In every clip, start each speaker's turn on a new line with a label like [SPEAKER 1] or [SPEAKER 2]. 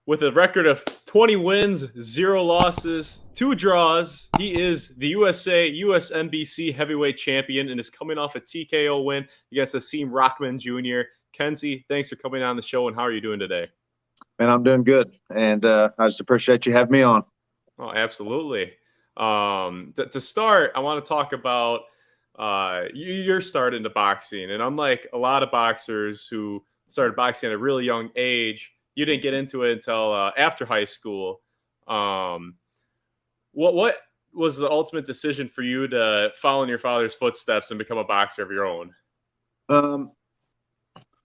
[SPEAKER 1] with a record of 20 wins, 0 losses, 2 draws. He is the USNBC heavyweight champion and is coming off a TKO win against Hasim Rahman Jr. Kenzie, thanks for coming on the show, and how are you doing today?
[SPEAKER 2] Man, I'm doing good, and I just appreciate you having me on.
[SPEAKER 1] Oh, absolutely. To start, I want to talk about your start into boxing. And unlike a lot of boxers who started boxing at a really young age, you didn't get into it until after high school. What was the ultimate decision for you to follow in your father's footsteps and become a boxer of your own?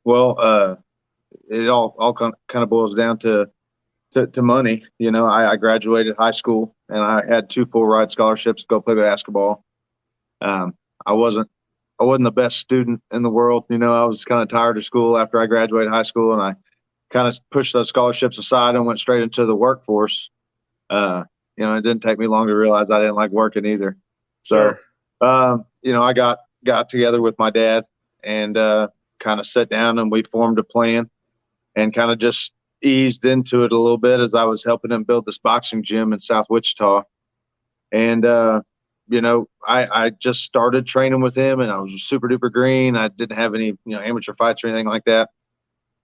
[SPEAKER 2] Well, it all kind of boils down to money. You know, I graduated high school and I had 2 full ride scholarships to go play basketball. I wasn't the best student in the world. You know, I was kind of tired of school after I graduated high school, and I kind of pushed those scholarships aside and went straight into the workforce. You know, it didn't take me long to realize I didn't like working either.
[SPEAKER 1] Sure.
[SPEAKER 2] So, you know, I got together with my dad and kind of sat down and we formed a plan and kind of just eased into it a little bit as I was helping him build this boxing gym in South Wichita. And, you know, I just started training with him and I was super duper green. I didn't have any, amateur fights or anything like that.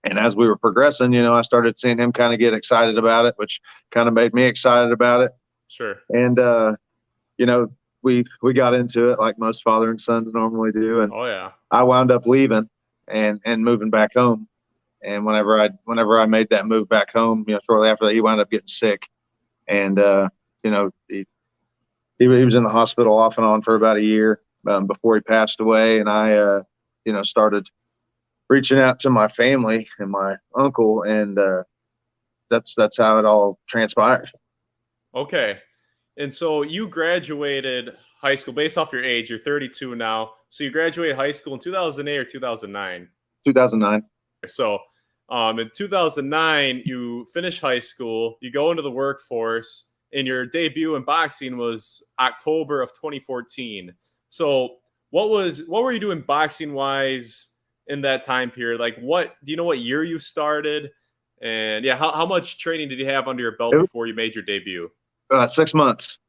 [SPEAKER 2] And as we were progressing, you know, I started seeing him kind of get excited about it, which kind of made me excited about it.
[SPEAKER 1] Sure.
[SPEAKER 2] And, you know, we got into it like most father and sons normally do. And
[SPEAKER 1] oh, yeah.
[SPEAKER 2] I wound up leaving and moving back home. And whenever I made that move back home, you know, shortly after that, he wound up getting sick. And, you know, he was in the hospital off and on for about a year before he passed away. And I, you know, started reaching out to my family and my uncle, and that's how it all transpired.
[SPEAKER 1] Okay. And so you graduated high school based off your age. You're 32 now. So you graduated high school in 2008 or 2009?
[SPEAKER 2] 2009.
[SPEAKER 1] So in 2009, you finish high school, you go into the workforce, and your debut in boxing was October of 2014. So what were you doing boxing wise in that time period? Like, do you know what year you started? And yeah, how much training did you have under your belt before you made your debut?
[SPEAKER 2] 6 months.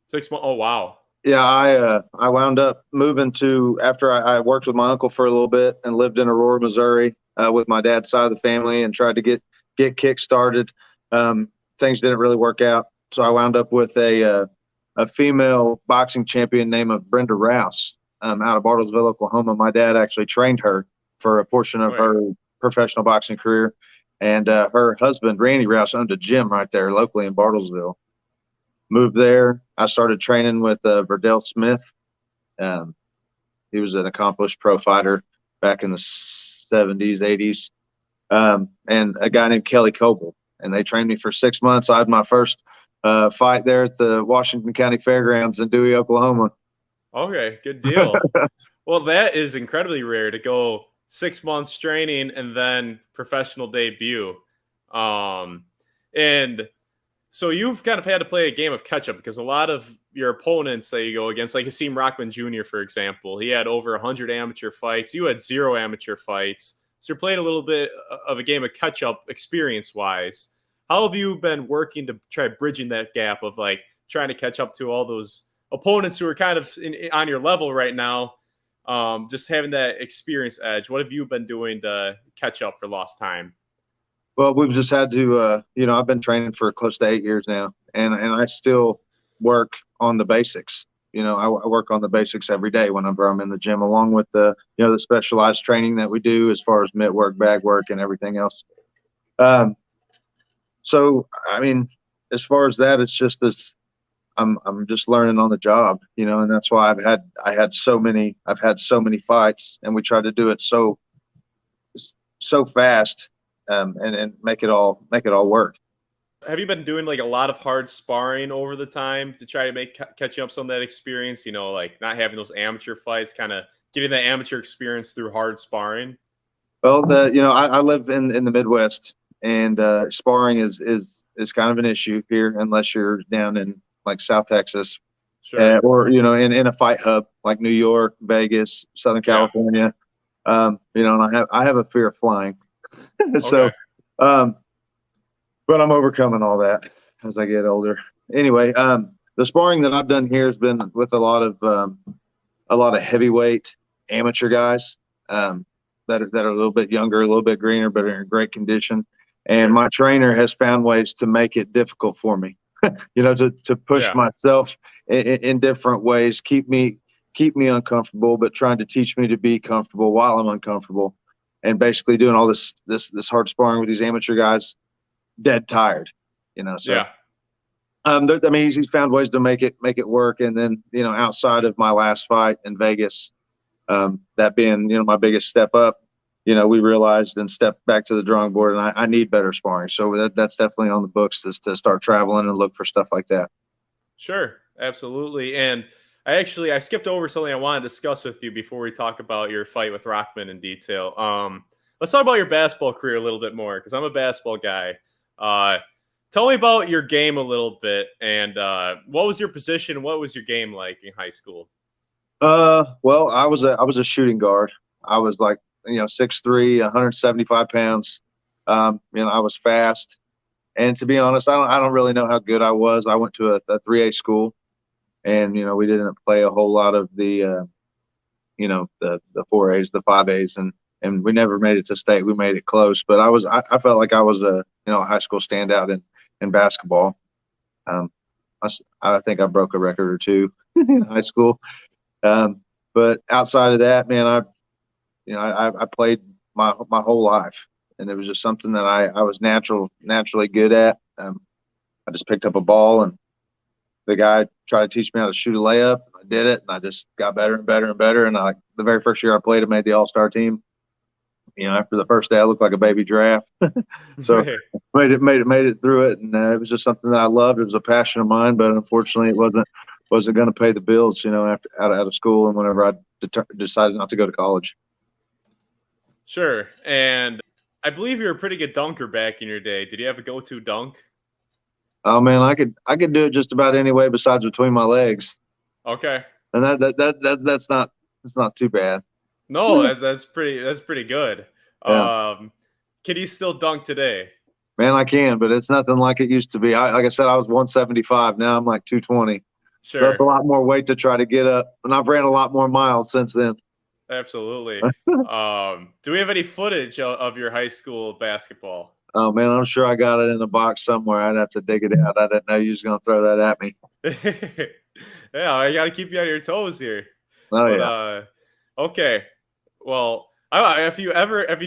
[SPEAKER 1] 6 months. Oh, wow.
[SPEAKER 2] Yeah, I wound up moving after I worked with my uncle for a little bit and lived in Aurora, Missouri, with my dad's side of the family, and tried to get kick started. Things didn't really work out, so I wound up with a female boxing champion named Brenda Rouse out of Bartlesville, Oklahoma. My dad actually trained her for a portion of her professional boxing career, and her husband Randy Rouse owned a gym right there locally in Bartlesville. Moved there. I started training with Verdell Smith. He was an accomplished pro fighter back in the 70s, 80s, and a guy named Kelly Coble. And they trained me for 6 months. I had my first fight there at the Washington County Fairgrounds in Dewey, Oklahoma.
[SPEAKER 1] Okay, good deal. Well, that is incredibly rare to go 6 months training and then professional debut. And so you've kind of had to play a game of catch up because a lot of your opponents that you go against, like Hasim Rahman Jr., for example, he had over 100 amateur fights. You had 0 amateur fights. So you're playing a little bit of a game of catch up experience wise. How have you been working to try bridging that gap of like trying to catch up to all those opponents who are kind of on your level right now? Just having that experience edge. What have you been doing to catch up for lost time?
[SPEAKER 2] Well, we've just had to, you know, I've been training for close to 8 years now, and I still work on the basics. You know, I work on the basics every day whenever I'm in the gym, along with the specialized training that we do as far as mitt work, bag work, and everything else. So, I mean, as far as that, it's just this. I'm just learning on the job, you know, and that's why I've had so many fights, and we try to do it so fast. And make it all work.
[SPEAKER 1] Have you been doing like a lot of hard sparring over the time to try to catching up some of that experience? You know, like not having those amateur fights, kind of getting that amateur experience through hard sparring.
[SPEAKER 2] Well, I live in the Midwest, and sparring is kind of an issue here unless you're down in like South Texas,
[SPEAKER 1] sure.
[SPEAKER 2] Or in a fight hub like New York, Vegas, Southern California. You know, and I have a fear of flying. So, but I'm overcoming all that as I get older. Anyway, the sparring that I've done here has been with a lot of heavyweight amateur guys that are a little bit younger, a little bit greener, but are in great condition. And my trainer has found ways to make it difficult for me, to push myself in different ways, keep me uncomfortable, but trying to teach me to be comfortable while I'm uncomfortable, and basically doing all this hard sparring with these amateur guys, dead tired, So, I mean, he's found ways to make it work. And then, outside of my last fight in Vegas, that being, my biggest step up, we realized and stepped back to the drawing board, and I need better sparring. So that's definitely on the books to start traveling and look for stuff like that.
[SPEAKER 1] Sure. Absolutely. And I skipped over something I wanted to discuss with you before we talk about your fight with Rahman in detail. Let's talk about your basketball career a little bit more, because I'm a basketball guy. Tell me about your game a little bit, and what was your position? What was your game like in high school?
[SPEAKER 2] Well, I was a shooting guard. I was like, 6'3", 175 pounds. I was fast. And to be honest, I don't really know how good I was. I went to a 3A school, and, we didn't play a whole lot of the 4As, the 5As, and we never made it to state. We made it close, but I felt like I was a high school standout in basketball. I think I broke a record or two in high school. But outside of that, man, I played my whole life, and it was just something that I was naturally good at. I just picked up a ball, and the guy tried to teach me how to shoot a layup. I did it, and I just got better and better and better. And the very first year I played, I made the All-Star team. After the first day, I looked like a baby giraffe. So made it through it, and it was just something that I loved. It was a passion of mine, but unfortunately, it wasn't going to pay the bills. After out of school, and whenever I decided not to go to college.
[SPEAKER 1] Sure, and I believe you're a pretty good dunker back in your day. Did you have a go-to dunk?
[SPEAKER 2] Oh man, I could do it just about any way besides between my legs.
[SPEAKER 1] Okay,
[SPEAKER 2] and that's not too bad.
[SPEAKER 1] No, that's pretty good.
[SPEAKER 2] Yeah.
[SPEAKER 1] Can you still dunk today?
[SPEAKER 2] Man, I can, but it's nothing like it used to be. Like I said, I was 175. Now I'm like 220.
[SPEAKER 1] Sure.
[SPEAKER 2] So that's a lot more weight to try to get up, and I've ran a lot more miles since then.
[SPEAKER 1] Absolutely. Do we have any footage of your high school basketball?
[SPEAKER 2] Oh man, I'm sure I got it in a box somewhere. I'd have to dig it out. I didn't know you was going to throw that at me.
[SPEAKER 1] Yeah, I got to keep you on your toes here.
[SPEAKER 2] Yeah.
[SPEAKER 1] Okay. Well, if you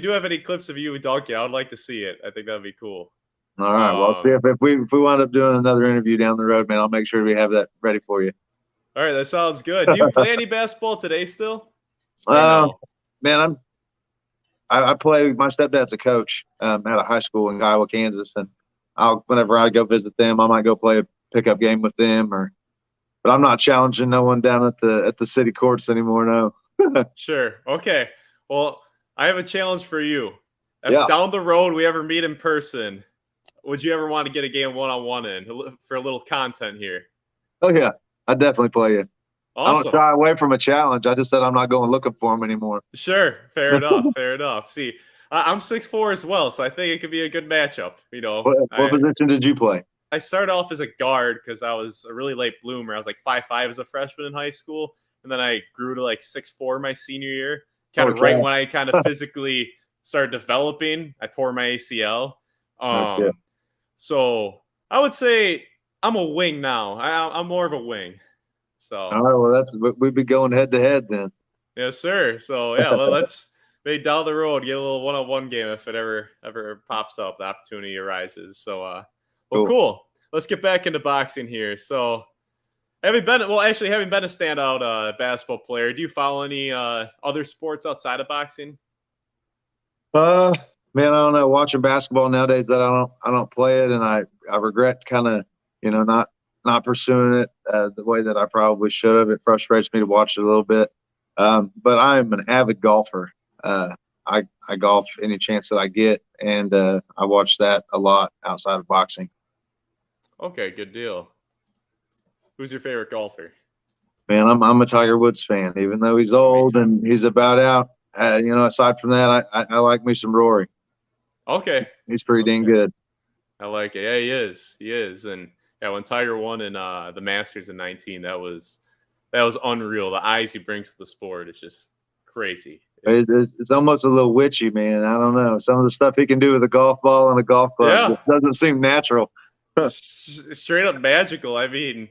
[SPEAKER 1] do have any clips of you dunking, I would like to see it. I think that'd be cool.
[SPEAKER 2] All right. Well, if we wind up doing another interview down the road, man, I'll make sure we have that ready for you.
[SPEAKER 1] All right, that sounds good. Do you play any basketball today still?
[SPEAKER 2] Man, I play. My stepdad's a coach at a high school in Iowa, Kansas, and whenever I go visit them, I might go play a pickup game with them. But I'm not challenging no one down at the city courts anymore. No.
[SPEAKER 1] Sure. Okay. Well, I have a challenge for you. If down the road we ever meet in person, would you ever want to get a game one-on-one in for a little content here?
[SPEAKER 2] Oh yeah, I definitely play you.
[SPEAKER 1] Awesome.
[SPEAKER 2] I don't shy away from a challenge. I just said I'm not going looking for them anymore.
[SPEAKER 1] Sure. Fair enough. Fair enough. See, I'm 6'4" as well, so I think it could be a good matchup.
[SPEAKER 2] What position did you play?
[SPEAKER 1] I started off as a guard because I was a really late bloomer. I was like 5'5" as a freshman in high school, and then I grew to like 6'4" my senior year. Kind of right when I kind of physically started developing, I tore my ACL. So I would say I'm a wing now. I'm more of a wing. So
[SPEAKER 2] all right, well we'd be going head to head then.
[SPEAKER 1] Yes, sir. So yeah, let's maybe down the road get a little one-on-one game if it ever pops up, the opportunity arises. So cool. Let's get back into boxing here. So having been a standout basketball player, do you follow any other sports outside of boxing?
[SPEAKER 2] Man, I don't know. Watching basketball nowadays, that I don't play it, and I regret kind of not pursuing it the way that I probably should have. It frustrates me to watch it a little bit. But I am an avid golfer. I golf any chance that I get, and I watch that a lot outside of boxing.
[SPEAKER 1] Okay, good deal. Who's your favorite golfer?
[SPEAKER 2] Man, I'm a Tiger Woods fan, even though he's old and he's about out. Aside from that, I like me some Rory.
[SPEAKER 1] Okay.
[SPEAKER 2] He's pretty dang good.
[SPEAKER 1] I like it. Yeah, he is. He is. And yeah, when Tiger won in the Masters in 19, that was unreal. The eyes he brings to the sport is just crazy.
[SPEAKER 2] It's almost a little witchy, man. I don't know. Some of the stuff he can do with a golf ball and a golf club
[SPEAKER 1] Yeah,
[SPEAKER 2] just doesn't seem natural.
[SPEAKER 1] straight up magical. I mean,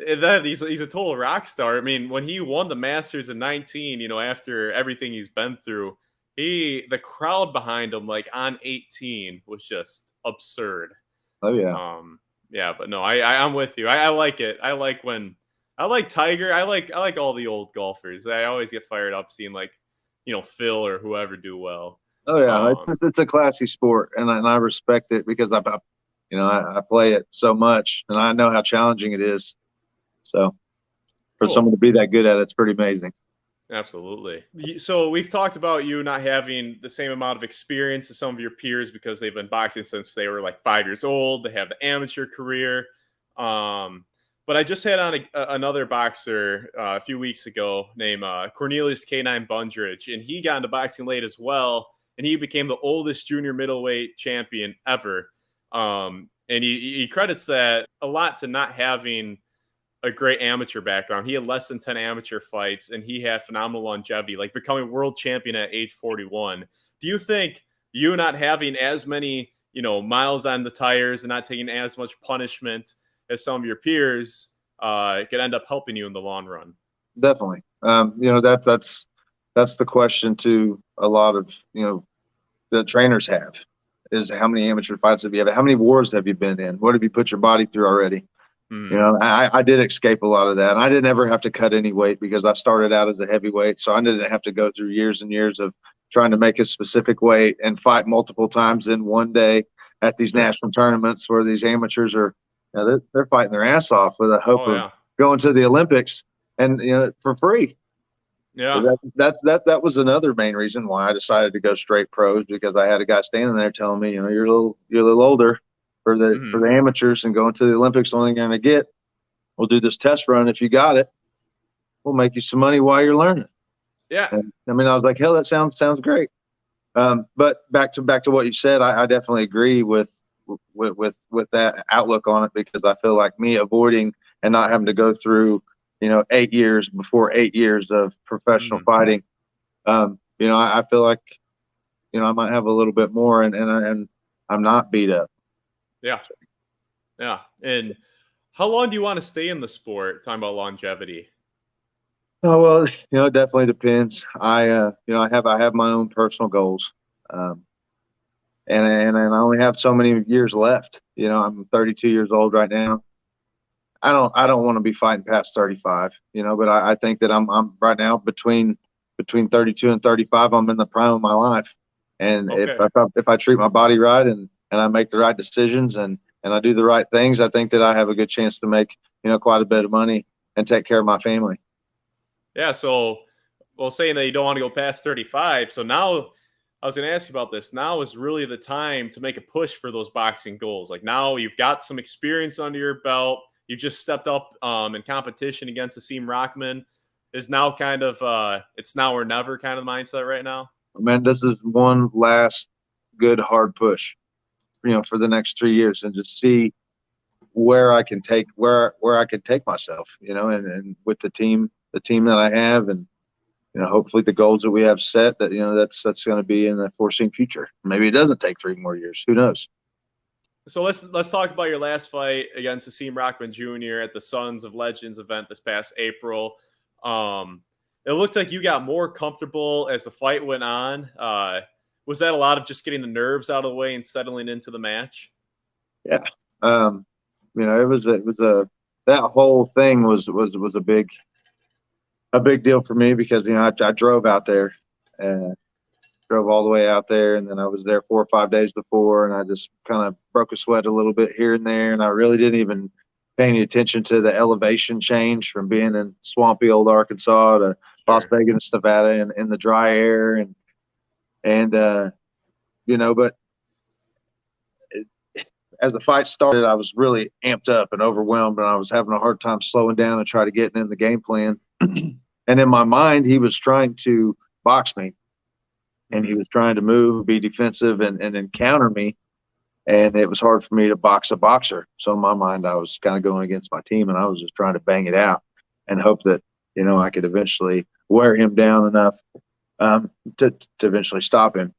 [SPEAKER 1] and then he's a total rock star. I mean, when he won the Masters in 19, after everything he's been through, the crowd behind him, like on 18, was just absurd.
[SPEAKER 2] Oh yeah.
[SPEAKER 1] Yeah, but no, I'm with you. I like it. I like Tiger. I like all the old golfers. I always get fired up seeing like, Phil or whoever do well.
[SPEAKER 2] Oh yeah.
[SPEAKER 1] Um,
[SPEAKER 2] It's a classy sport, and I respect it because I play it so much, and I know how challenging it is. So for someone
[SPEAKER 1] cool.
[SPEAKER 2] to be that good at it, it's pretty amazing.
[SPEAKER 1] Absolutely. So we've talked about you not having the same amount of experience as some of your peers because they've been boxing since they were like 5 years old. They have the amateur career. But I just had on another boxer a few weeks ago named Cornelius K9 Bundridge, and he got into boxing late as well, and he became the oldest junior middleweight champion ever. And he credits that a lot to not having a great amateur background. He had less than 10 amateur fights, and he had phenomenal longevity, like becoming world champion at age 41. Do you think you not having as many, miles on the tires and not taking as much punishment as some of your peers could end up helping you in the long run?
[SPEAKER 2] Definitely. That's the question to a lot of the trainers have, is how many amateur fights have you had? How many wars have you been in? What have you put your body through already? I did escape a lot of that. And I didn't ever have to cut any weight because I started out as a heavyweight. So I didn't have to go through years and years of trying to make a specific weight and fight multiple times in one day at these national tournaments where these amateurs are, they're fighting their ass off with a hope of going to the Olympics and, for free.
[SPEAKER 1] Yeah.
[SPEAKER 2] So that was another main reason why I decided to go straight pros, because I had a guy standing there telling me, you're a little older for the amateurs, and going to the Olympics, the only thing you're going to get, we'll do this test run. If you got it, we'll make you some money while you're learning.
[SPEAKER 1] Yeah.
[SPEAKER 2] And, I was like, hell, that sounds great. But back to what you said, I definitely agree with that outlook on it, because I feel like me avoiding and not having to go through 8 years before 8 years of professional fighting, I feel like I might have a little bit more, and I'm not beat up.
[SPEAKER 1] Yeah. And how long do you want to stay in the sport? Talking about longevity.
[SPEAKER 2] Oh, well, it definitely depends. I have my own personal goals, and I only have so many years left. I'm 32 years old right now. I don't want to be fighting past 35. But I think that I'm right now between 32 and 35. I'm in the prime of my life, and if I treat my body right and I make the right decisions and I do the right things, I think that I have a good chance to make quite a bit of money and take care of my family.
[SPEAKER 1] Yeah. So, saying that you don't want to go past 35. So now I was going to ask you about this. Now is really the time to make a push for those boxing goals. Like, now you've got some experience under your belt. You just stepped up in competition against Hasim Rahman. Is now kind of it's now or never kind of mindset right now.
[SPEAKER 2] Man, this is one last good hard push, for the next 3 years, and just see where I can take myself, and with the team that I have, and hopefully the goals that we have set, that that's going to be in the foreseen future. Maybe it doesn't take 3 more years. Who knows?
[SPEAKER 1] So let's talk about your last fight against Hasim Rahman Jr. at the Sons of Legends event this past April. It looked like you got more comfortable as the fight went on. Was that a lot of just getting the nerves out of the way and settling into the match?
[SPEAKER 2] Yeah. It was that whole thing was a big deal for me, because I drove out there, and drove all the way out there, and then I was there 4 or 5 days before, and I just kind of broke a sweat a little bit here and there, and I really didn't even pay any attention to the elevation change from being in swampy old Arkansas to Las Vegas, Nevada, in the dry air, and but as the fight started, I was really amped up and overwhelmed, and I was having a hard time slowing down and try to get in the game plan. And in my mind, he was trying to box me, and he was trying to move, be defensive, and encounter me. and it was hard for me to box a boxer. So in my mind, I was kind of going against my team, and I was just trying to bang it out and hope that, I could eventually wear him down enough to eventually stop him.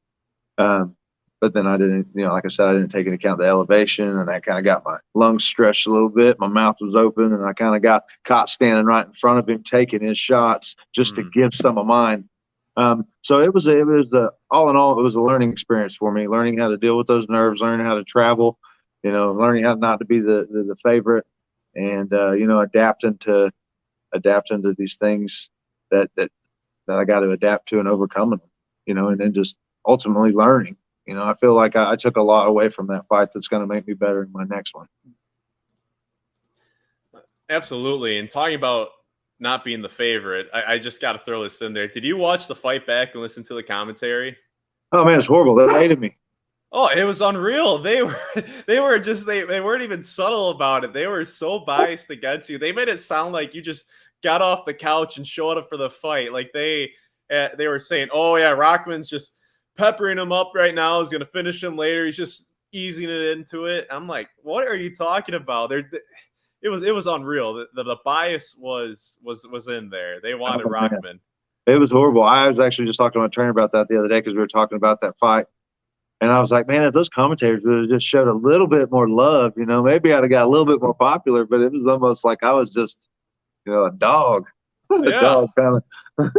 [SPEAKER 2] But then I didn't, like I said, I didn't take into account the elevation, and I kind of got my lungs stretched a little bit. My mouth was open, and I kind of got caught standing right in front of him, taking his shots just to give some of mine. So it was all in all, it was a learning experience for me, learning how to deal with those nerves, learning how to travel, learning how not to be the favorite, and adapting to these things that I got to adapt to and overcoming them, and then just ultimately learning. I feel like I took a lot away from that fight that's going to make me better in my next one.
[SPEAKER 1] Absolutely. And talking about not being the favorite, I just got to throw this in there. Did you watch the fight back and listen to the commentary?
[SPEAKER 2] Oh man, it's horrible. They hated me.
[SPEAKER 1] Oh, it was unreal. They weren't even subtle about it. They were so biased against you. They made it sound like you just got off the couch and showed up for the fight. Like they were saying, "Oh yeah, Rockman's just peppering him up right now. He's gonna finish him later. He's just easing it into it." I'm like, "What are you talking about?" It was unreal. The bias was in there. They wanted Rockman.
[SPEAKER 2] It was horrible. I was actually just talking to my trainer about that the other day because we were talking about that fight. And I was like, man, if those commentators would have just showed a little bit more love, maybe I'd have got a little bit more popular, but it was almost like I was just, a dog.
[SPEAKER 1] Yeah.
[SPEAKER 2] Dog kind of.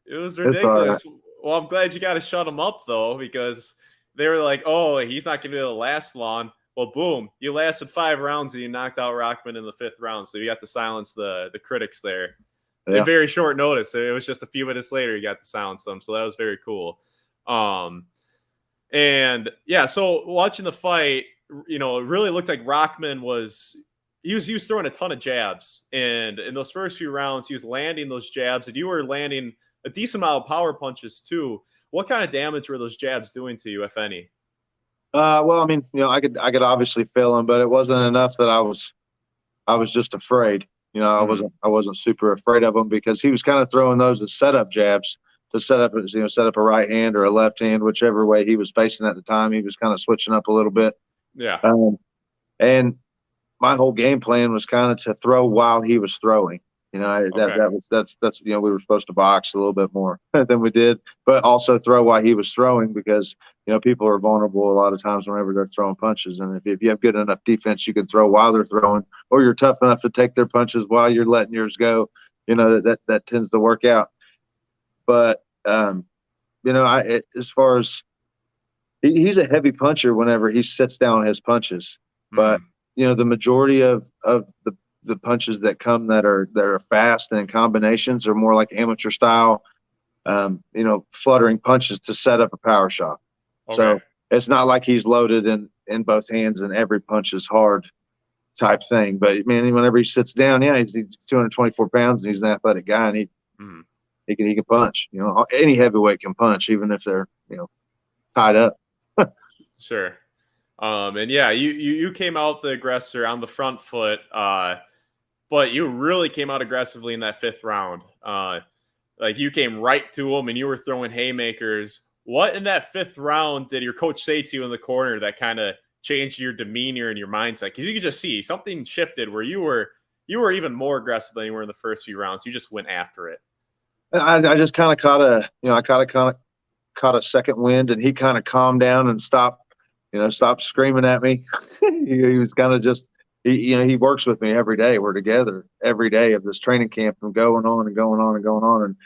[SPEAKER 1] It was ridiculous. Right. Well, I'm glad you got to shut him up, though, because they were like, oh, he's not going to be able to last long. Well, boom, you lasted 5 rounds and you knocked out Rockman in the 5th round. So you got to silence the critics there. Yeah. In very short notice. It was just a few minutes later you got to silence them. So that was very cool. And yeah, so watching the fight, it really looked like Rockman was throwing a ton of jabs, and in those first few rounds, he was landing those jabs, and you were landing a decent amount of power punches too. What kind of damage were those jabs doing to you, if any?
[SPEAKER 2] Well, I mean, I could obviously feel them, but it wasn't enough that I was just afraid. I wasn't super afraid of him because he was kind of throwing those as setup jabs to set up a right hand or a left hand, whichever way he was facing at the time. He was kind of switching up a little bit.
[SPEAKER 1] Yeah.
[SPEAKER 2] And my whole game plan was kind of to throw while he was throwing. We were supposed to box a little bit more than we did, but also throw while he was throwing because, people are vulnerable a lot of times whenever they're throwing punches. And if you have good enough defense, you can throw while they're throwing, or you're tough enough to take their punches while you're letting yours go. That tends to work out. But, as far as he's a heavy puncher whenever he sits down his punches, but the majority of the punches that come that are fast and in combinations are more like amateur style, fluttering punches to set up a power shot. Okay. So it's not like he's loaded in both hands and every punch is hard type thing. But man, whenever he sits down, yeah, he's 224 pounds and he's an athletic guy, and he can punch. Any heavyweight can punch, even if they're tied up.
[SPEAKER 1] Sure. And yeah, you came out the aggressor on the front foot, but you really came out aggressively in that 5th round. Like you came right to him and you were throwing haymakers. What in that 5th round did your coach say to you in the corner that kind of changed your demeanor and your mindset? Because you could just see something shifted where you were even more aggressive than you were in the first few rounds. You just went after it.
[SPEAKER 2] I just kind of caught a second wind, and he kind of calmed down and stopped screaming at me. He was kind of just, he works with me every day. We're together every day of this training camp and going on and going on and going on. And,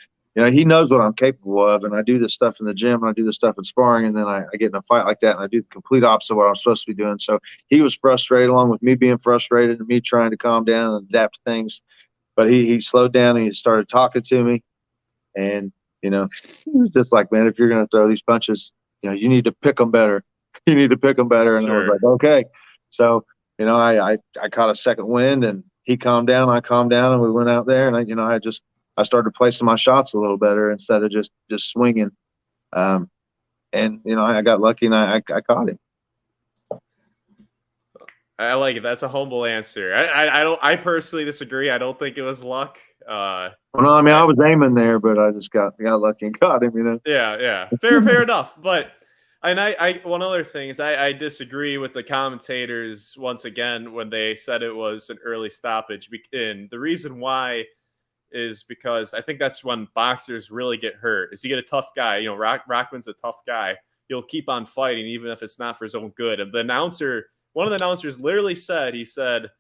[SPEAKER 2] he knows what I'm capable of. And I do this stuff in the gym and I do this stuff in sparring. And then I get in a fight like that and I do the complete opposite of what I'm supposed to be doing. So he was frustrated along with me being frustrated and me trying to calm down and adapt to things. But he slowed down and he started talking to me. And, he was just like, man, if you're going to throw these punches, you need to pick them better. You need to pick them better. And sure. I was like, okay. So, I caught a second wind and he calmed down. I calmed down and we went out there and I started placing my shots a little better instead of just swinging. And, I got lucky and I caught him.
[SPEAKER 1] I like it. That's a humble answer. I personally disagree. I don't think it was luck.
[SPEAKER 2] Well, no, I mean, I was aiming there, but I just got lucky and caught him,
[SPEAKER 1] Yeah. Fair enough. But And I one other thing is I disagree with the commentators once again when they said it was an early stoppage. And the reason why is because I think that's when boxers really get hurt. Is you get a tough guy, Rockman's a tough guy. He'll keep on fighting even if it's not for his own good. And one of the announcers literally said, he said,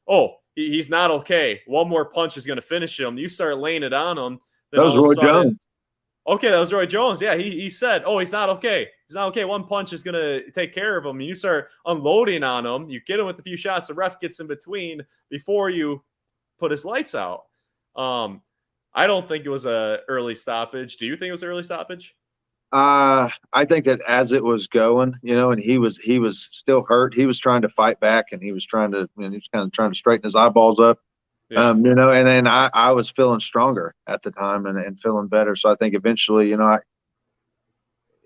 [SPEAKER 1] "Oh, he's not okay. One more punch is going to finish him. You start laying it on him, then
[SPEAKER 2] That
[SPEAKER 1] all
[SPEAKER 2] was
[SPEAKER 1] of a
[SPEAKER 2] Roy
[SPEAKER 1] sudden."
[SPEAKER 2] Jones.
[SPEAKER 1] Okay, that was Roy Jones. Yeah, he said, "Oh, he's not okay. He's not okay. One punch is gonna take care of him." And you start unloading on him. You get him with a few shots. The ref gets in between before you put his lights out. Um, I don't think it was a early stoppage. Do you think it was an early stoppage?
[SPEAKER 2] I think that as it was going, and he was still hurt. He was trying to fight back, and he was trying to, he was kind of trying to straighten his eyeballs up.
[SPEAKER 1] Yeah.
[SPEAKER 2] And then I was feeling stronger at the time and feeling better. So I think eventually,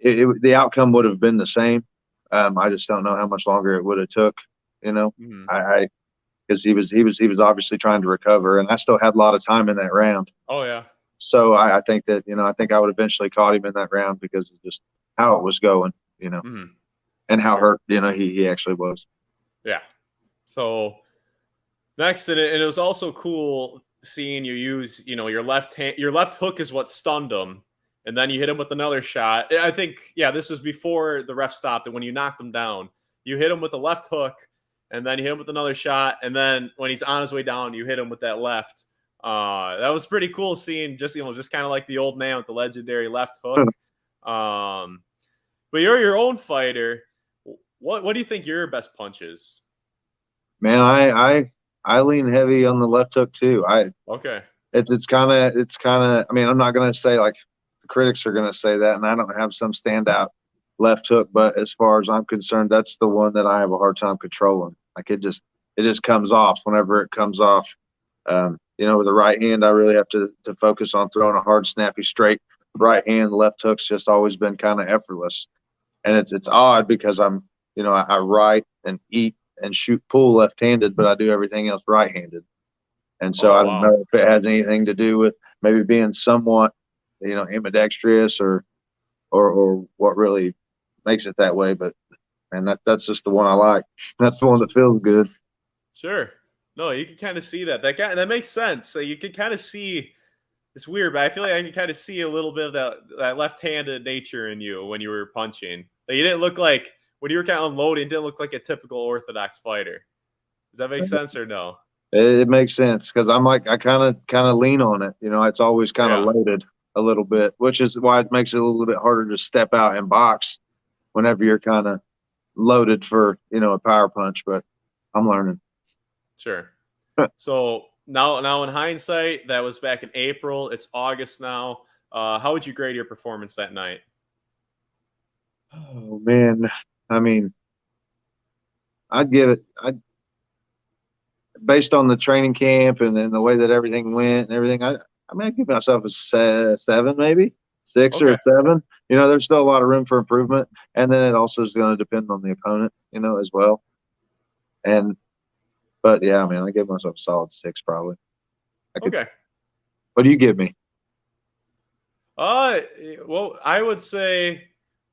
[SPEAKER 2] the outcome would have been the same. I just don't know how much longer it would have took.
[SPEAKER 1] Mhm.
[SPEAKER 2] I because he was obviously trying to recover, and I still had a lot of time in that round.
[SPEAKER 1] Oh yeah.
[SPEAKER 2] So I think that I think I would eventually caught him in that round because of just how it was going,
[SPEAKER 1] Mhm.
[SPEAKER 2] and how
[SPEAKER 1] Sure.
[SPEAKER 2] hurt he actually was.
[SPEAKER 1] Yeah. So next, and it was also cool seeing you use, your left hand. Your left hook is what stunned him, and then you hit him with another shot. I think, yeah, this was before the ref stopped, and when you knocked him down, you hit him with the left hook, and then you hit him with another shot, and then when he's on his way down, you hit him with that left. That was pretty cool seeing just kind of like the old man with the legendary left hook. Um, but you're your own fighter. What do you think your best punch is?
[SPEAKER 2] Man, I lean heavy on the left hook too.
[SPEAKER 1] Okay.
[SPEAKER 2] It's kind of. I mean, I'm not gonna say like the critics are gonna say that, and I don't have some standout left hook, but as far as I'm concerned, that's the one that I have a hard time controlling. Like it just comes off whenever it comes off. With the right hand, I really have to focus on throwing a hard, snappy, straight right hand. The left hook's just always been kind of effortless, and it's odd because I write and eat and shoot pool left-handed, but I do everything else right-handed. And so
[SPEAKER 1] Oh
[SPEAKER 2] I don't
[SPEAKER 1] wow.
[SPEAKER 2] know if it has anything to do with maybe being somewhat, ambidextrous or what really makes it that way. But man, that's just the one I like. That's the one that feels good.
[SPEAKER 1] Sure. No, you can kind of see that. That makes sense. So you can kind of see, it's weird, but I feel like I can kind of see a little bit of that left-handed nature in you when you were punching. Like you didn't look like when you were kind of unloading, it didn't look like a typical orthodox fighter. Does that make sense or no?
[SPEAKER 2] It makes sense because I'm like I kind of lean on it. It's always kind of
[SPEAKER 1] Yeah.
[SPEAKER 2] loaded a little bit, which is why it makes it a little bit harder to step out and box whenever you're kind of loaded for a power punch. But I'm learning.
[SPEAKER 1] Sure. So now in hindsight, that was back in April. It's August now. How would you grade your performance that night?
[SPEAKER 2] Oh man, I mean, I'd give it. I based on the training camp and the way that everything went and everything. I'd give myself a seven, maybe six or
[SPEAKER 1] Okay.
[SPEAKER 2] a seven. There's still a lot of room for improvement, and then it also is going to depend on the opponent, as well. And but yeah, man, I give myself a solid six probably. I could.
[SPEAKER 1] Okay.
[SPEAKER 2] What do you give me?
[SPEAKER 1] Uh, well, I would say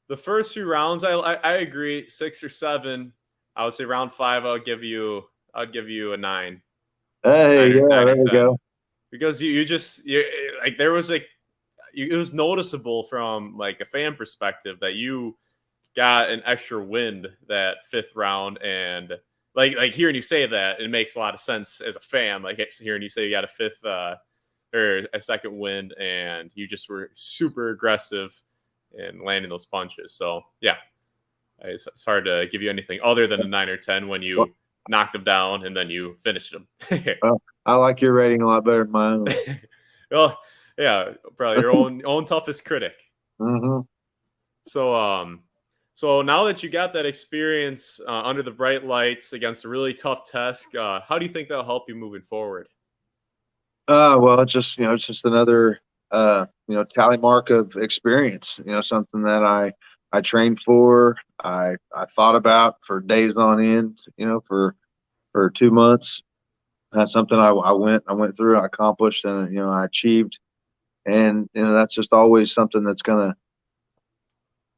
[SPEAKER 1] the first few rounds, I agree, 6 or 7. I would say round 5, I'd give you a 9,
[SPEAKER 2] Hey, yeah,
[SPEAKER 1] nine
[SPEAKER 2] there
[SPEAKER 1] or
[SPEAKER 2] we
[SPEAKER 1] 10,
[SPEAKER 2] go.
[SPEAKER 1] because you like there was like it was noticeable from like a fan perspective that you got an extra wind that 5th round, and like hearing you say that, it makes a lot of sense as a fan. Like hearing you say you got a 5th or a second wind, and you just were super aggressive in landing those punches. So yeah, it's hard to give you anything other than a 9 or 10 when
[SPEAKER 2] Well,
[SPEAKER 1] you knocked them down and then you finished them.
[SPEAKER 2] well, I like your rating a lot better than my own.
[SPEAKER 1] Well, yeah, probably your own toughest critic.
[SPEAKER 2] Hmm.
[SPEAKER 1] So so now that you got that experience under the bright lights against a really tough test, how do you think that'll help you moving forward?
[SPEAKER 2] Well, it's just another tally mark of experience. Something that I trained for. I thought about for days on end. For 2 months. That's something I went through. I accomplished, and I achieved. And that's just always something that's gonna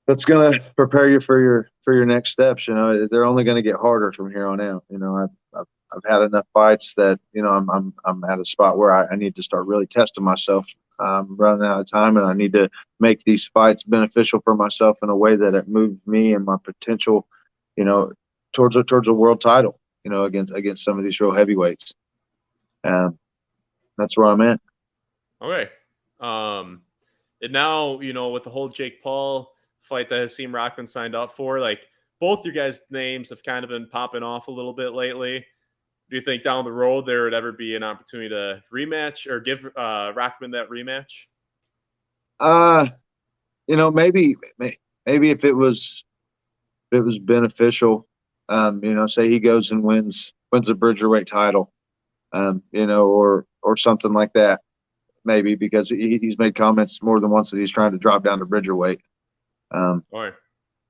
[SPEAKER 2] that's going to prepare you for your next steps. You know, they're only going to get harder from here on out. You know, I've had enough fights that, you know, I'm at a spot where I need to start really testing myself. I'm running out of time, and I need to make these fights beneficial for myself in a way that it moves me and my potential, you know, towards a world title. You know, against some of these real heavyweights. That's where I'm at.
[SPEAKER 1] Okay. And now, you know, with the whole Jake Paul fight that Hasim Rahman signed up for, like both your guys' names have kind of been popping off a little bit lately. Do you think down the road there would ever be an opportunity to rematch or give Rahman that rematch?
[SPEAKER 2] You know, maybe if it was beneficial, you know, say he goes and wins a Bridgerweight title, you know, or something like that. Maybe because he's made comments more than once that he's trying to drop down to Bridgerweight.
[SPEAKER 1] All right.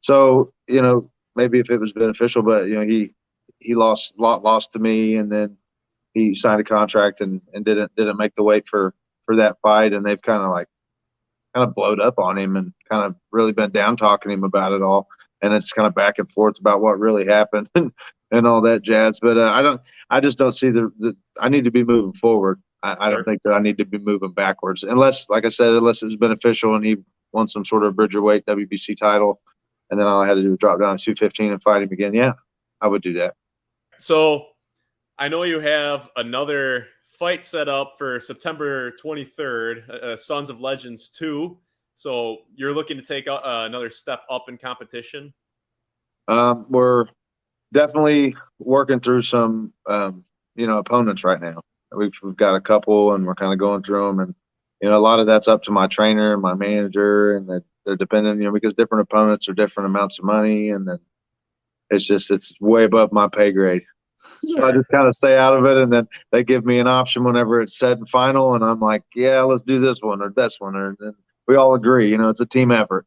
[SPEAKER 2] So, you know, maybe if it was beneficial, but you know, he lost to me, and then he signed a contract and didn't make the weight for that fight, and they've kind of blowed up on him and kind of really been down talking him about it all, and it's kind of back and forth about what really happened and all that jazz. But I just don't see the I need to be moving forward. I don't think that I need to be moving backwards, unless, like I said, unless it was beneficial and he won some sort of Bridgerweight WBC title, and then all I had to do was drop down to 215 and fight him again. Yeah, I would do that.
[SPEAKER 1] So I know you have another fight set up for September 23rd, Sons of Legends 2. So you're looking to take another step up in competition?
[SPEAKER 2] We're definitely working through some, you know, opponents right now. We've got a couple, and we're kind of going through them, and you know, a lot of that's up to my trainer, my manager, and they're dependent, you know, because different opponents are different amounts of money, and then it's way above my pay grade. So I
[SPEAKER 1] Sure.
[SPEAKER 2] just kind of stay out of it, and then they give me an option whenever it's set and final, and I'm like, yeah, let's do this one or this one, or and we all agree. You know, it's a team effort.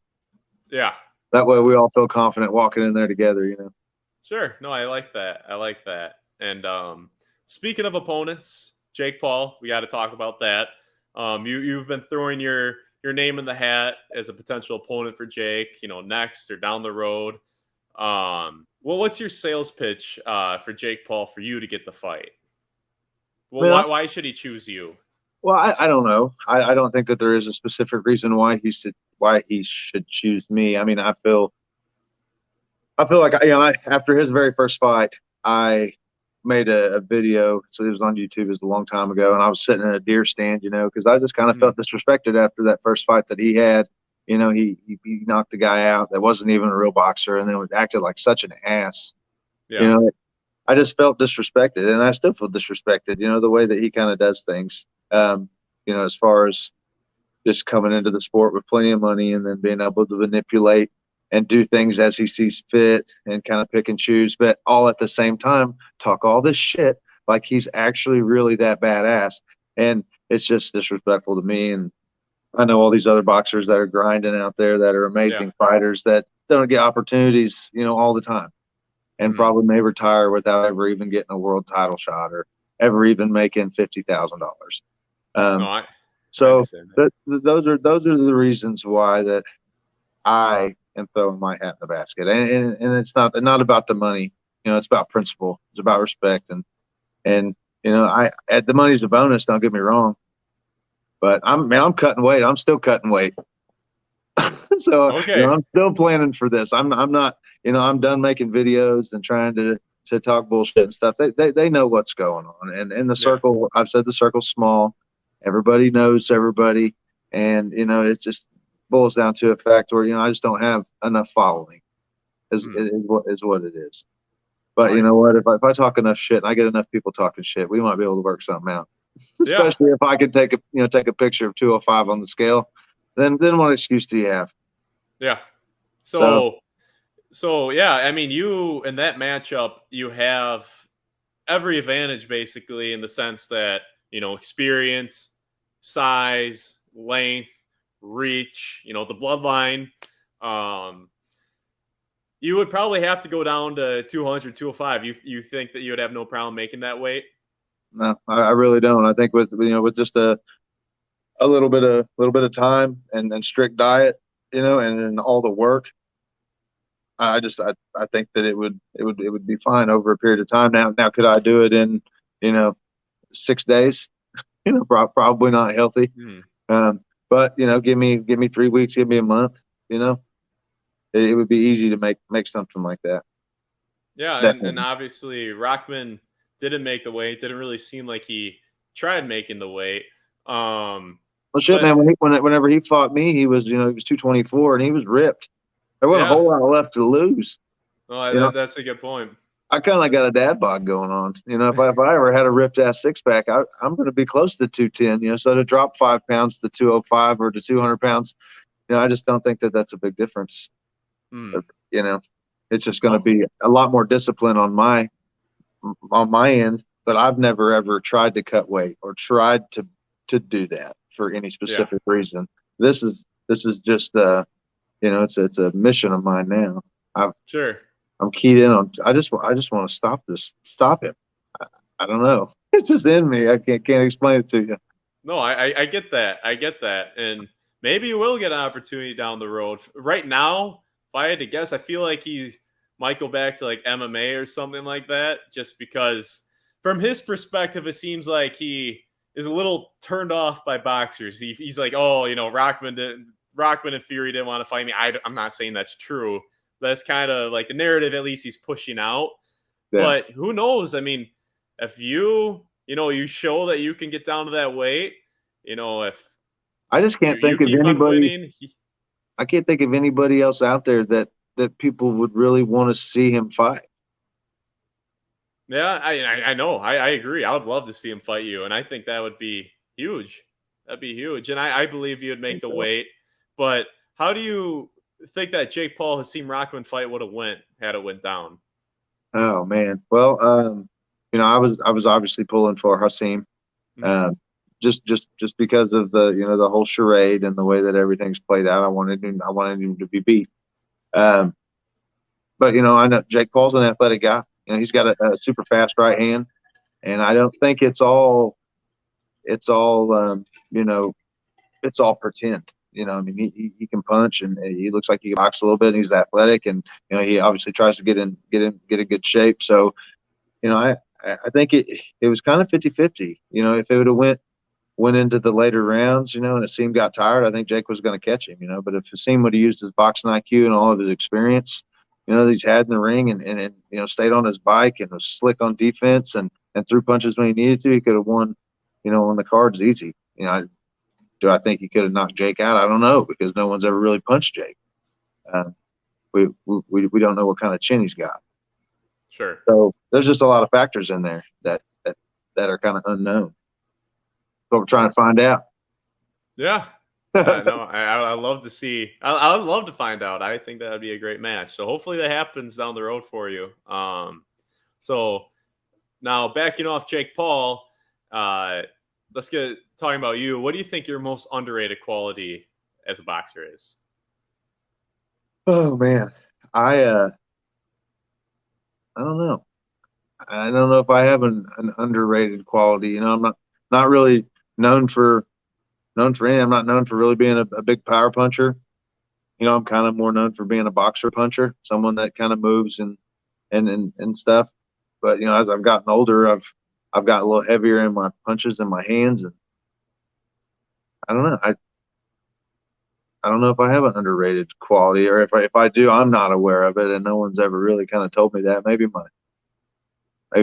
[SPEAKER 1] Yeah.
[SPEAKER 2] That way, we all feel confident walking in there together. You know.
[SPEAKER 1] Sure. No, I like that. I like that. And speaking of opponents, Jake Paul, we got to talk about that. You've been throwing your name in the hat as a potential opponent for Jake, you know, next or down the road. Well, what's your sales pitch for Jake Paul for you to get the fight? Well,
[SPEAKER 2] Yeah.
[SPEAKER 1] why should he choose you?
[SPEAKER 2] Well, I don't know. I don't think that there is a specific reason why he should choose me. I mean, I feel like, you know, after his very first fight, I made a video. So it was on YouTube. It was a long time ago, and I was sitting in a deer stand, you know, because I just kind of
[SPEAKER 1] Mhm.
[SPEAKER 2] felt disrespected after that first fight that he had. You know, he knocked the guy out that wasn't even a real boxer, and then was acted like such an ass. You
[SPEAKER 1] Yeah.
[SPEAKER 2] know, I just felt disrespected, and I still feel disrespected. You know, the way that he kind of does things. You know, as far as just coming into the sport with plenty of money and then being able to manipulate and do things as he sees fit and kind of pick and choose, but all at the same time talk all this shit like he's actually really that badass. And it's just disrespectful to me. And I know all these other boxers that are grinding out there that are
[SPEAKER 1] Yeah.
[SPEAKER 2] amazing fighters that don't get opportunities, you know, all the time, and
[SPEAKER 1] Mhm.
[SPEAKER 2] probably may retire without ever even getting a world title shot or ever even making $50,000.
[SPEAKER 1] No,
[SPEAKER 2] Um,
[SPEAKER 1] I
[SPEAKER 2] so
[SPEAKER 1] understand that.
[SPEAKER 2] those are the reasons why that I am throwing my hat in the basket, and it's not about the money. You know, it's about principle. It's about respect, and you know, the money's a bonus. Don't get me wrong, but I'm cutting weight. I'm still cutting weight. So you know,
[SPEAKER 1] Okay.
[SPEAKER 2] I'm still planning for this. I'm not, you know, I'm done making videos and trying to talk bullshit and stuff. They know what's going on, and in the
[SPEAKER 1] Yeah.
[SPEAKER 2] circle, I've said the circle's small. Everybody knows everybody, and you know, it just boils down to a fact where, you know, I just don't have enough following.
[SPEAKER 1] Mm.
[SPEAKER 2] Is what it is.
[SPEAKER 1] All
[SPEAKER 2] But you
[SPEAKER 1] right.
[SPEAKER 2] know what? If I talk enough shit and I get enough people talking shit, we might be able to work something out.
[SPEAKER 1] Yeah.
[SPEAKER 2] Especially if I can take a picture of 205 on the scale, then what excuse do you have?
[SPEAKER 1] Yeah.
[SPEAKER 2] So
[SPEAKER 1] So yeah, I mean, you in that matchup, you have every advantage basically in the sense that, you know, experience, size, length, reach, you know, the bloodline. Um, you would probably have to go down to 200, 205. You think that you would have no problem making that weight?
[SPEAKER 2] no, I really don't. I think with, you know, with just a little bit of time and strict diet and all the work. I think that it would be fine over a period of time. Now could I do it in, 6 days? Probably not healthy.
[SPEAKER 1] Hmm.
[SPEAKER 2] Um, but give me 3 weeks, give me a month. It would be easy to make something like that.
[SPEAKER 1] Yeah, and
[SPEAKER 2] Definitely.
[SPEAKER 1] obviously Rockman didn't make the weight. Didn't really seem like he tried making the weight.
[SPEAKER 2] Well, shit,
[SPEAKER 1] But
[SPEAKER 2] man. Whenever he fought me, he was 224 and he was ripped. There wasn't a
[SPEAKER 1] yeah,
[SPEAKER 2] whole lot left to lose.
[SPEAKER 1] well,
[SPEAKER 2] You know,
[SPEAKER 1] that's a good point.
[SPEAKER 2] I kind of got a dad bod going on. If I ever had a ripped ass six pack, I'm going to be close to 210. So to drop 5 pounds to 205 or to 200 pounds, I just don't think that that's a big difference.
[SPEAKER 1] Hmm.
[SPEAKER 2] You know, it's just going to
[SPEAKER 1] Oh,
[SPEAKER 2] be a lot more discipline on my end. But I've never ever tried to cut weight or tried to do that for any
[SPEAKER 1] yeah,
[SPEAKER 2] specific reason. This is just it's a mission of mine now. I've
[SPEAKER 1] sure.
[SPEAKER 2] I'm keyed in on. I just want to stop him. I don't know. It's just in me. I can't explain it to you.
[SPEAKER 1] No, I get that. I get that. And maybe you will get an opportunity down the road. Right now, if I had to guess, I feel like he might go back to like MMA or something like that, just because from his perspective, it seems like he is a little turned off by boxers. He's like, oh, Rockman and Fury didn't want to fight me. I'm not saying that's true. That's kind of like the narrative, at least he's pushing out.
[SPEAKER 2] Yeah.
[SPEAKER 1] But who knows? I mean, if you show that you can get down to that weight, if
[SPEAKER 2] I just
[SPEAKER 1] you
[SPEAKER 2] can't
[SPEAKER 1] you
[SPEAKER 2] think of
[SPEAKER 1] keep on
[SPEAKER 2] anybody.
[SPEAKER 1] winning,
[SPEAKER 2] I can't think of anybody else out there that people would really want to see him fight.
[SPEAKER 1] yeah, I know, I agree. I would love to see him fight you, and I think that would be huge. That'd be huge, and I believe you would make
[SPEAKER 2] And
[SPEAKER 1] the
[SPEAKER 2] so,
[SPEAKER 1] weight. But how do you think that Jake Paul Hasim Rockman fight would have went had it went down?
[SPEAKER 2] oh man. Well, I was obviously pulling for Hasim,
[SPEAKER 1] Hmm.
[SPEAKER 2] um, just because of the whole charade and the way that everything's played out. I wanted him to be beat. Um, but I know Jake Paul's an athletic guy. He's got a super fast right hand, and I don't think it's all it's all pretend. I mean, he can punch and he looks like he can box a little bit. And he's athletic, and he obviously tries to get a good shape. So I think it was kind of 50-50. If it would have went into the later rounds, and Hasim got tired, I think Jake was going to catch him. But if Hasim would have used his boxing IQ and all of his experience, that he's had in the ring, and stayed on his bike and was slick on defense and threw punches when he needed to, he could have won. On the cards easy. Do I think he could have knocked Jake out? I don't know, because no one's ever really punched Jake. Uh, we don't know what kind of chin he's got.
[SPEAKER 1] Sure.
[SPEAKER 2] So there's just a lot of factors in there that are kind of unknown. But we're trying to find out.
[SPEAKER 1] Yeah. No, I love to see. I would love to find out. I think that would be a great match. So hopefully that happens down the road for you. So now backing off Jake Paul, uh, let's get talking about you. What do you think your most underrated quality as a boxer is?
[SPEAKER 2] Oh man, I I don't know. I don't know if I have an underrated quality. I'm not really known for any. I'm not known for really being a big power puncher. I'm kind of more known for being a boxer puncher, someone that kind of moves and stuff. But as I've gotten older, I've gotten a little heavier in my punches and my hands, and I don't know. I don't know if I have an underrated quality, or if I do, I'm not aware of it, and no one's ever really kind of told me that. Maybe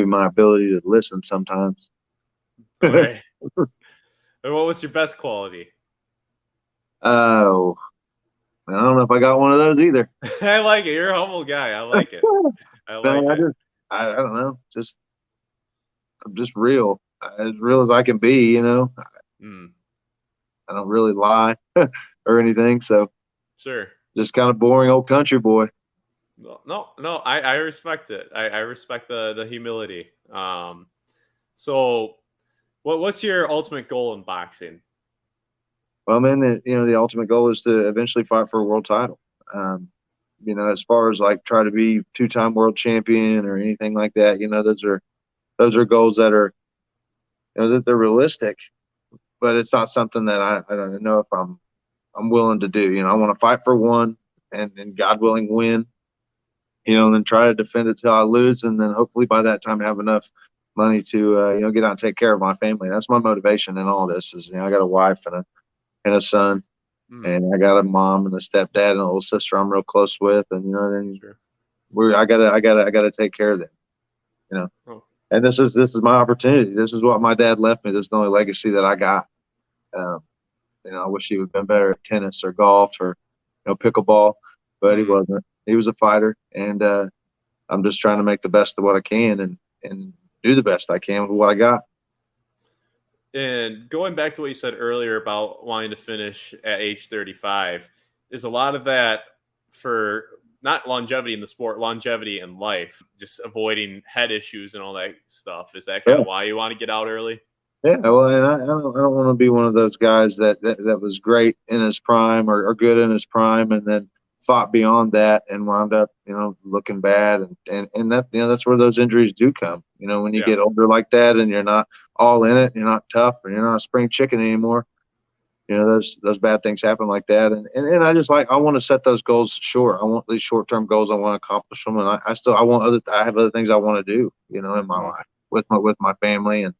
[SPEAKER 2] my ability to listen sometimes.
[SPEAKER 1] Okay. And what was your best quality?
[SPEAKER 2] Oh, I don't know if I got one of those either.
[SPEAKER 1] I like it. You're a humble guy. I like it. I
[SPEAKER 2] No,
[SPEAKER 1] like it.
[SPEAKER 2] I don't know. I'm just real, as real as I can be.
[SPEAKER 1] Mm,
[SPEAKER 2] I don't really lie or anything. So
[SPEAKER 1] sure.
[SPEAKER 2] just kind of boring old country boy.
[SPEAKER 1] No. I respect it. I respect the humility. So what's your ultimate goal in boxing?
[SPEAKER 2] Well, man, the ultimate goal is to eventually fight for a world title. Um, as far as like try to be two-time world champion or anything like that, those are goals that are, that they're realistic, but it's not something that I don't know if I'm I'm willing to do. I want to fight for one, and God willing win. And then try to defend it till I lose, and then hopefully by that time have enough money to get out and take care of my family. That's my motivation in all this. Is I got a wife and a son,
[SPEAKER 1] Mm,
[SPEAKER 2] and I got a mom and a stepdad and a little sister I'm real close with, and then
[SPEAKER 1] sure.
[SPEAKER 2] I gotta take care of them.
[SPEAKER 1] Oh,
[SPEAKER 2] And this is my opportunity. This is what my dad left me. This is the only legacy that I got. Um, I wish he would have been better at tennis or golf or pickleball, but he
[SPEAKER 1] mm.
[SPEAKER 2] wasn't. He was a fighter, and I'm just trying to make the best of what I can and do the best I can with what I got.
[SPEAKER 1] And going back to what you said earlier about wanting to finish at age 35, is a lot of that for not longevity in the sport, longevity in life, just avoiding head issues and all that stuff. Is that kind
[SPEAKER 2] Yeah.
[SPEAKER 1] of why you want to get out early?
[SPEAKER 2] Yeah, well, and I don't want to be one of those guys that was great in his prime or good in his prime and then fought beyond that and wound up, looking bad and that that's where those injuries do come. When you
[SPEAKER 1] Yeah,
[SPEAKER 2] get older like that and you're not all in it, you're not tough, and you're not a spring chicken anymore. Those bad things happen like that, and I want to set those goals short. I want these short term goals. I want to accomplish them, and I have other things I want to do. In my
[SPEAKER 1] mm,
[SPEAKER 2] life with my family and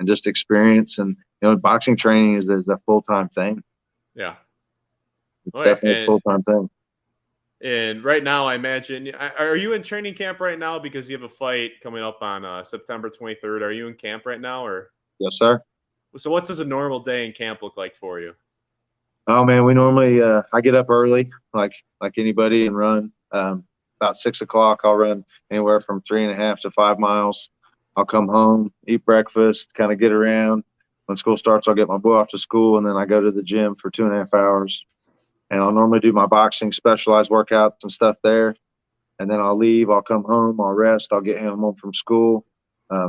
[SPEAKER 2] just experience and boxing training is a full time thing.
[SPEAKER 1] yeah.
[SPEAKER 2] It's
[SPEAKER 1] All right,
[SPEAKER 2] definitely a full time thing.
[SPEAKER 1] and right now, I imagine, are you in training camp right now because you have a fight coming up on September 23rd? Are you in camp right now, or
[SPEAKER 2] Yes, sir.
[SPEAKER 1] so? What does a normal day in camp look like for you?
[SPEAKER 2] Oh man, we normally I get up early like anybody and run about 6 o'clock. I'll run anywhere from 3.5 to 5 miles. I'll come home, eat breakfast, kind of get around. When school starts, I'll get my boy off to school, and then I go to the gym for 2.5 hours. And I'll normally do my boxing specialized workouts and stuff there. And then I'll leave. I'll come home. I'll rest. I'll get him home from school. My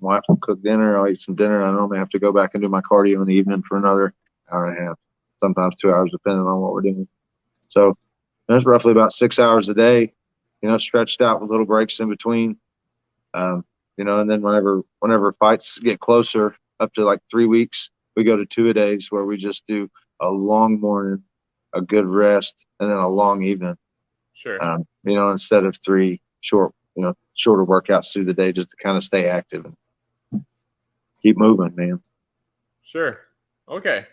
[SPEAKER 2] wife will cook dinner. I'll eat some dinner. I normally have to go back and do my cardio in the evening for another hour and a half, sometimes 2 hours, depending on what we're doing. So that's roughly about 6 hours a day, stretched out with little breaks in between. And then whenever fights get closer, up to like 3 weeks, we go to 2-a-days where we just do a long morning, a good rest, and then a long evening.
[SPEAKER 1] Sure.
[SPEAKER 2] Instead of three shorter workouts through the day, just to kind of stay active and keep moving, man.
[SPEAKER 1] Sure. Okay.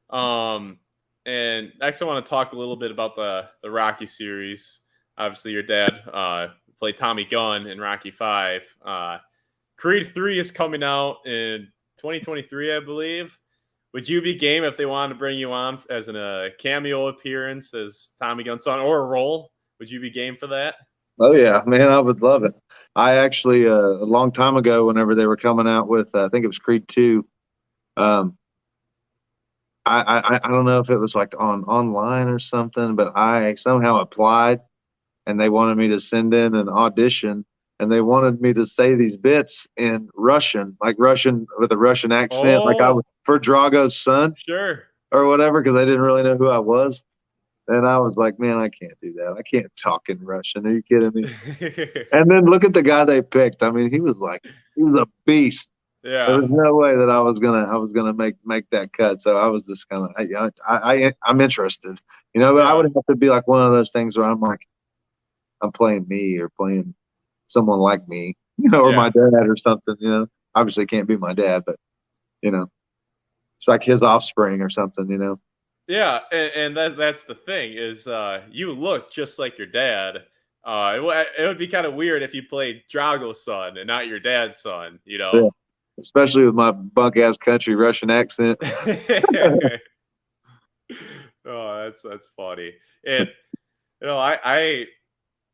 [SPEAKER 1] And next I want to talk a little bit about the Rocky series. Obviously, your dad played Tommy Gunn in Rocky 5. Creed 3 is coming out in 2023, I believe. Would you be game if they wanted to bring you on as a cameo appearance as Tommy Gunn's son or a role? Would you be game for that?
[SPEAKER 2] Oh yeah, man, I would love it. I actually a long time ago, whenever they were coming out with, I think it was Creed 2. Um, I don't know if it was like online or something, but I somehow applied, and they wanted me to send in an audition, and they wanted me to say these bits in Russian, like Russian with a Russian accent, like I
[SPEAKER 1] Oh,
[SPEAKER 2] was for Drago's son
[SPEAKER 1] sure.
[SPEAKER 2] or whatever, because they didn't really know who I was. And I was like, man, I can't do that. I can't talk in Russian. Are you kidding me? And then look at the guy they picked. I mean, he was a beast. There
[SPEAKER 1] Yeah.
[SPEAKER 2] was no way that I was gonna make that cut. So I was just kind of I'm interested, but I
[SPEAKER 1] Yeah.
[SPEAKER 2] would have to be like one of those things where I'm like I'm playing me or playing someone like me, or
[SPEAKER 1] Yeah.
[SPEAKER 2] my dad or something. Obviously can't be my dad, but you know, it's like his offspring or something.
[SPEAKER 1] Yeah, and that's the thing is you look just like your dad. It would be kind of weird if you played Drago's son and not your dad's son, you
[SPEAKER 2] Yeah,
[SPEAKER 1] know?
[SPEAKER 2] especially with my bunk ass country Russian accent.
[SPEAKER 1] Oh, that's funny. And I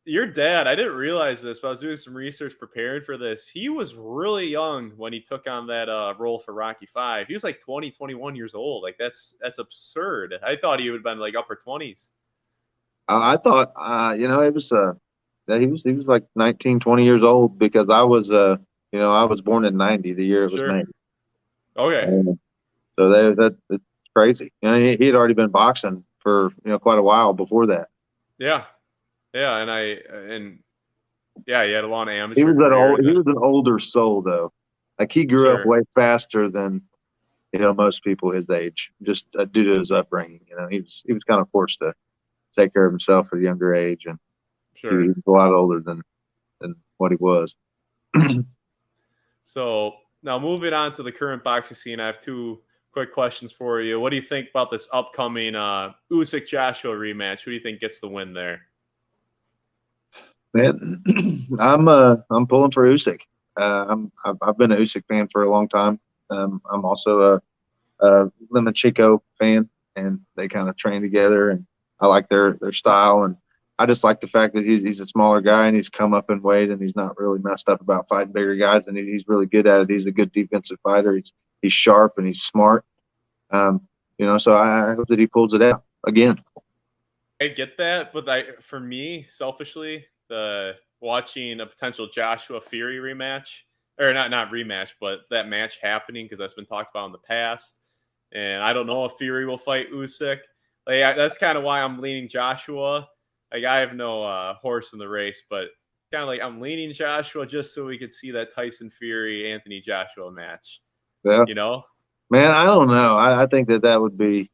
[SPEAKER 1] your dad, I didn't realize this, but I was doing some research preparing for this. He was really young when he took on that role for Rocky 5. He was like 20, 21 years old. Like that's absurd. I thought he would have been like upper 20s.
[SPEAKER 2] I thought, it was that he was like 19, 20 years old because I was born in 90, the year it was
[SPEAKER 1] Sure.
[SPEAKER 2] made.
[SPEAKER 1] Okay.
[SPEAKER 2] And so that's crazy. He had already been boxing for quite a while before that.
[SPEAKER 1] Yeah. Yeah, and yeah, he had a long
[SPEAKER 2] He
[SPEAKER 1] amateur
[SPEAKER 2] was that
[SPEAKER 1] career
[SPEAKER 2] old.
[SPEAKER 1] and
[SPEAKER 2] He
[SPEAKER 1] then
[SPEAKER 2] was an older soul though. Like he grew up
[SPEAKER 1] sure.
[SPEAKER 2] way faster than. most people his age, just due to his upbringing. He was kind of forced to take care of himself at a younger age, and he
[SPEAKER 1] Sure.
[SPEAKER 2] was a lot older than what he was.
[SPEAKER 1] So now moving on to the current boxing scene, I have two quick questions for you. What do you think about this upcoming Usyk-Joshua rematch? Who do you think gets the win there?
[SPEAKER 2] Man, I'm pulling for Usyk. I've been an Usyk fan for a long time. I'm also a Lomachenko fan, and they kind of train together, and I like their style, and I just like the fact that he's a smaller guy and he's come up in weight and he's not really messed up about fighting bigger guys, and he's really good at it. He's a good defensive fighter. He's sharp and he's smart. So I hope that he pulls it out again.
[SPEAKER 1] I get that, but for me, selfishly, the watching a potential Joshua Fury rematch, or not rematch, but that match happening, because that's been talked about in the past, and I don't know if Fury will fight Usyk. That's kind of why I'm leaning Joshua. I have no horse in the race, but kind of like I'm leaning Joshua just so we could see that Tyson Fury Anthony Joshua match.
[SPEAKER 2] Yeah, man, I don't know. I think that would be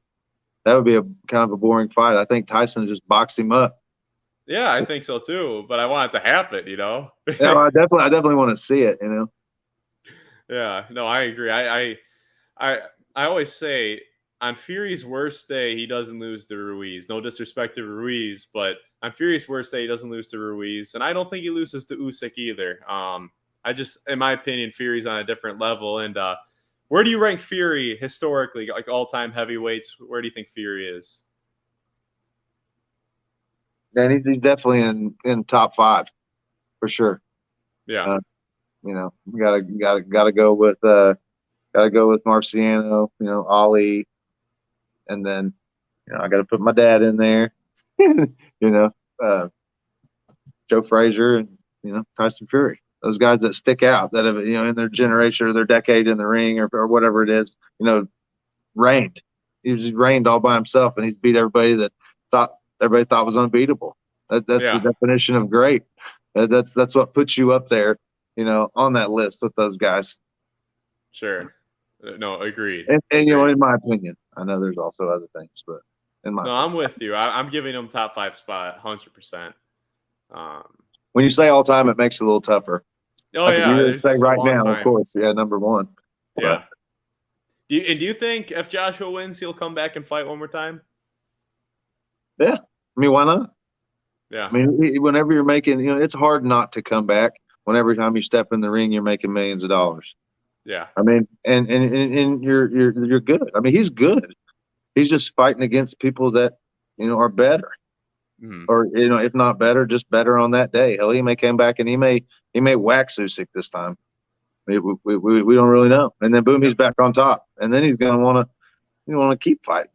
[SPEAKER 2] a kind of a boring fight. I think Tyson just boxed him up.
[SPEAKER 1] Yeah, I think so too, but I want it to happen.
[SPEAKER 2] Yeah, I definitely want to see it.
[SPEAKER 1] Yeah, no, I agree. I always say on Fury's worst day, he doesn't lose to Ruiz. No disrespect to Ruiz, but on Fury's worst day, he doesn't lose to Ruiz, and I don't think he loses to Usyk either. In my opinion, Fury's on a different level. And where do you rank Fury historically, like all-time heavyweights? Where do you think Fury is?
[SPEAKER 2] And he's definitely in top 5 for sure.
[SPEAKER 1] Yeah.
[SPEAKER 2] We gotta go with Marciano, Ali, and then I gotta put my dad in there. Joe Frazier and Tyson Fury. Those guys that stick out, that have in their generation or their decade in the ring or whatever it is, reigned. He's reigned all by himself, and he's beat everybody that everybody thought was unbeatable. That's the definition of great. That's what puts you up there, on that list with those guys.
[SPEAKER 1] Sure. No, agreed.
[SPEAKER 2] And
[SPEAKER 1] agreed.
[SPEAKER 2] in my opinion, I know there's also other things, but opinion.
[SPEAKER 1] I'm with you. I'm giving him top 5 spot, 100%.
[SPEAKER 2] When you say all time, it makes it a little tougher.
[SPEAKER 1] Oh,
[SPEAKER 2] I
[SPEAKER 1] yeah.
[SPEAKER 2] could say right now, of course. Yeah, number 1.
[SPEAKER 1] Yeah. Do you think if Joshua wins, he'll come back and fight one more time?
[SPEAKER 2] Yeah. I mean, why not?
[SPEAKER 1] Yeah.
[SPEAKER 2] I mean, whenever you're making, it's hard not to come back. When every time you step in the ring, you're making millions of dollars.
[SPEAKER 1] Yeah.
[SPEAKER 2] I mean, and you're good. I mean, he's good. He's just fighting against people that, are better. Mm-hmm. Or, if not better, just better on that day. Hell, he may come back and he may wax Usyk this time. We don't really know. And then boom, he's back on top. And then he's going to want to keep fighting.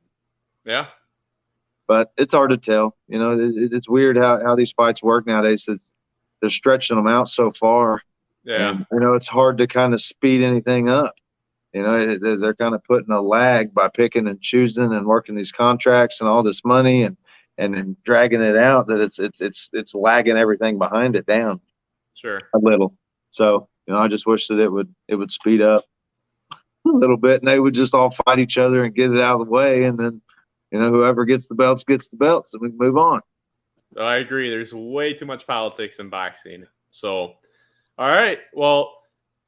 [SPEAKER 1] Yeah.
[SPEAKER 2] But it's hard to tell. It's weird how these fights work nowadays. They're stretching them out so far.
[SPEAKER 1] Yeah.
[SPEAKER 2] And, it's hard to kind of speed anything up. They're kind of putting a lag by picking and choosing and working these contracts and all this money and then dragging it out, that it's lagging everything behind it down.
[SPEAKER 1] Sure.
[SPEAKER 2] A little. So, I just wish that it would speed up a little bit and they would just all fight each other and get it out of the way. And then, whoever gets the belts, and we can move on.
[SPEAKER 1] I agree. There's way too much politics in boxing. So, all right. Well,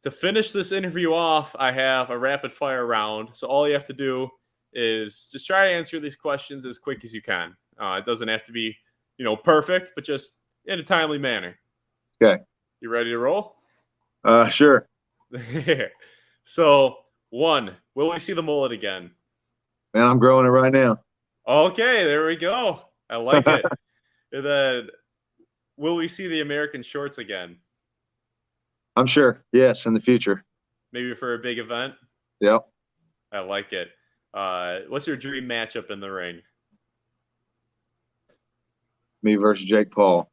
[SPEAKER 1] to finish this interview off, I have a rapid fire round. So all you have to do is just try to answer these questions as quick as you can. It doesn't have to be, perfect, but just in a timely manner.
[SPEAKER 2] Okay.
[SPEAKER 1] You ready to roll?
[SPEAKER 2] Sure.
[SPEAKER 1] So, 1, will we see the mullet again?
[SPEAKER 2] Man, I'm growing it right now.
[SPEAKER 1] Okay, there we go. I like it. And then, will we see the American shorts again?
[SPEAKER 2] I'm sure. Yes, in the future.
[SPEAKER 1] Maybe for a big event?
[SPEAKER 2] Yep.
[SPEAKER 1] I like it. What's your dream matchup in the ring?
[SPEAKER 2] Me versus Jake Paul.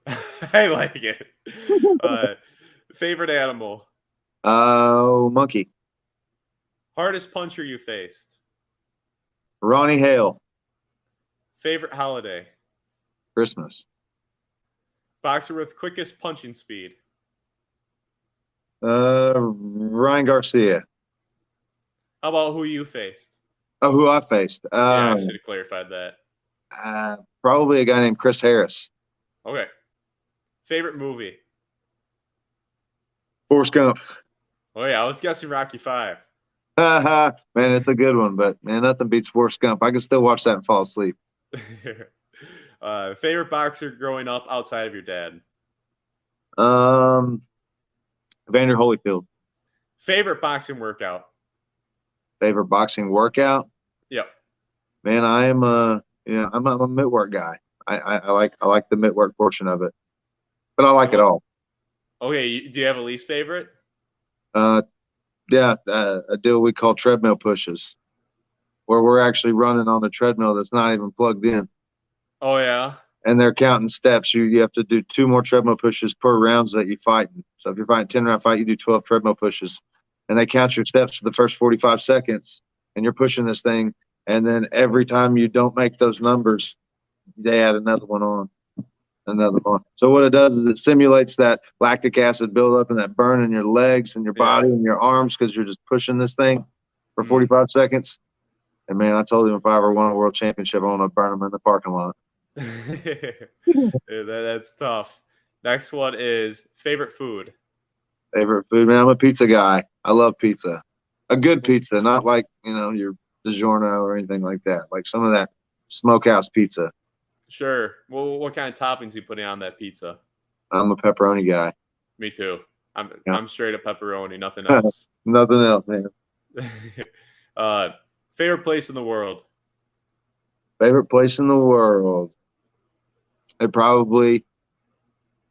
[SPEAKER 1] I like it. Favorite animal?
[SPEAKER 2] Monkey.
[SPEAKER 1] Hardest puncher you faced?
[SPEAKER 2] Ronnie Hale.
[SPEAKER 1] Favorite holiday?
[SPEAKER 2] Christmas.
[SPEAKER 1] Boxer with quickest punching speed?
[SPEAKER 2] Ryan Garcia.
[SPEAKER 1] How about who you faced?
[SPEAKER 2] Oh, who I faced?
[SPEAKER 1] Yeah, I should have clarified that.
[SPEAKER 2] Probably a guy named Chris Harris.
[SPEAKER 1] Okay. Favorite movie?
[SPEAKER 2] Forrest Gump.
[SPEAKER 1] Oh yeah, I was guessing Rocky 5.
[SPEAKER 2] Man, it's a good one, but man, nothing beats Forrest Gump. I can still watch that and fall asleep.
[SPEAKER 1] Favorite boxer growing up outside of your dad?
[SPEAKER 2] Um, Vander Holyfield.
[SPEAKER 1] Favorite boxing workout?
[SPEAKER 2] Favorite boxing workout?
[SPEAKER 1] Yep.
[SPEAKER 2] Man, I am I'm a mid work guy. I like the mid work portion of it, but I like it all.
[SPEAKER 1] Okay, do you have a least favorite?
[SPEAKER 2] Yeah, a deal we call treadmill pushes, where we're actually running on a treadmill that's not even plugged in,
[SPEAKER 1] Oh yeah.
[SPEAKER 2] and they're counting steps. You have to do 2 more treadmill pushes per rounds that you fight. So if you're fighting 10-round fight, you do 12 treadmill pushes, and they count your steps for the first 45 seconds, and you're pushing this thing, and then every time you don't make those numbers, they add another one on. Another one. So what it does is it simulates that lactic acid buildup and that burn in your legs and your body and your arms because you're just pushing this thing for 45 seconds. And man, I told him if I ever won a world championship, I want to burn them in the parking lot.
[SPEAKER 1] That's tough. Next one is favorite food.
[SPEAKER 2] Favorite food, man. I'm a pizza guy. I love pizza. A good pizza, not like your DiGiorno or anything like that. Like some of that smokehouse pizza.
[SPEAKER 1] Sure. Well, what kind of toppings you putting on that pizza?
[SPEAKER 2] I'm a pepperoni guy.
[SPEAKER 1] Me too. I'm straight up pepperoni, nothing else.
[SPEAKER 2] Nothing else, man.
[SPEAKER 1] Favorite place in the world?
[SPEAKER 2] Favorite place in the world? It probably,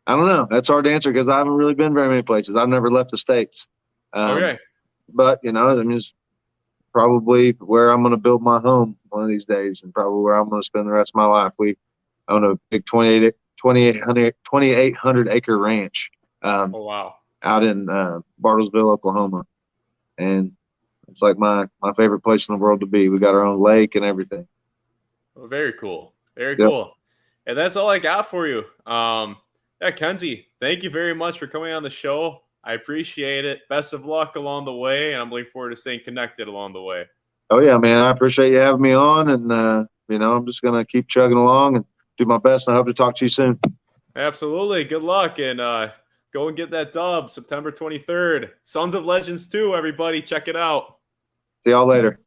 [SPEAKER 2] I don't know. That's hard to answer because I haven't really been very many places. I've never left the States.
[SPEAKER 1] Okay.
[SPEAKER 2] But, it's probably where I'm going to build my home one of these days and probably where I'm going to spend the rest of my life. We own a big 2,800 acre ranch
[SPEAKER 1] Oh, wow.
[SPEAKER 2] out in Bartlesville, Oklahoma. And it's like my favorite place in the world to be. We got our own lake and everything.
[SPEAKER 1] Well, very cool. Very cool. And that's all I got for you. Yeah, Kenzie, thank you very much for coming on the show. I appreciate it. Best of luck along the way, and I'm looking forward to staying connected along the way.
[SPEAKER 2] Oh, yeah, man. I appreciate you having me on, and, I'm just going to keep chugging along and do my best, and I hope to talk to you soon.
[SPEAKER 1] Absolutely. Good luck, and go and get that dub September 23rd. Sons of Legends 2, everybody. Check it out.
[SPEAKER 2] See y'all later.